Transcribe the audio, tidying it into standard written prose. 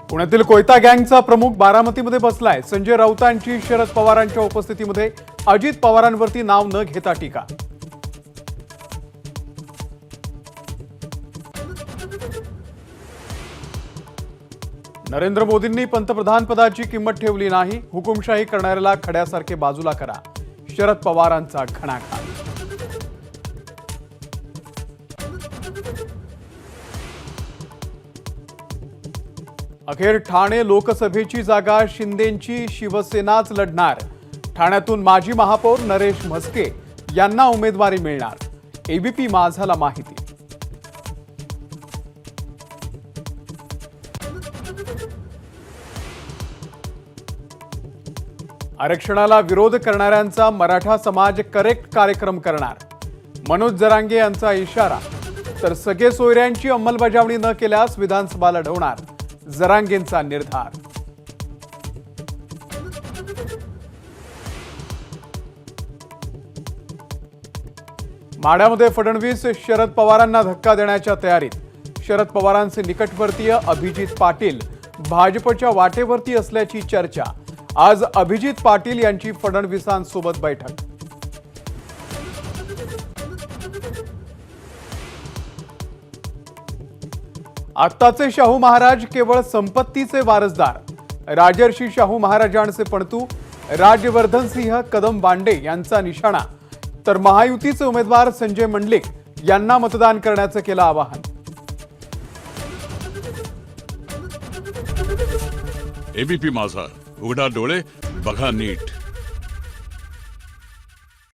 पुण्यातील कोयता गँगचा प्रमुख बारामतीमध्ये बसलाय। संजय राऊतांची शरद पवारांच्या उपस्थितीमध्ये अजित पवारांवरती नाव न घेता टीका। नरेंद्र मोदींनी पंतप्रधान पदाची किंमत ठेवली नाही, हुकुमशाही करणाऱ्याला खड्यासारखे बाजूला करा, शरद पवारांचा घणाघात। अखेर ठाणे लोकसभेची जागा शिंदेंची शिवसेनाच लढणार। ठाण्यातून माजी महापौर नरेश म्हस्के यांना उमेदवारी मिळणार, एबीपी माझाला माहिती। आरक्षणाला विरोध करणाऱ्यांचा मराठा समाज करेक्ट कार्यक्रम करणार, मनोज जरांगे यांचा इशारा। तर सगळे सोयऱ्यांची अंमलबजावणी न केल्यास विधानसभा लढवणार, जरांगेंचा निर्धार। माढ्यामध्ये फडणवीस शरद पवारांना धक्का देण्याच्या तयारीत। शरद पवारांचे निकटवर्तीय अभिजित पाटील भाजपच्या वाटेवरती असल्याची चर्चा। आज अभिजित पाटील यांची फडणवीसांसोबत बैठक। आत्ताचे शाहू महाराज केवळ संपत्तीचे वारसदार। राजर्षी शाहू महाराजांचे पणतू राजवर्धन सिंह कदम बांडे यांचा निशाणा। तर महायुतीचे उमेदवार संजय मंडलिक यांना मतदान करण्याचं केलं आवाहन। एबीपी माझा, उघडा डोळे बघा नीट।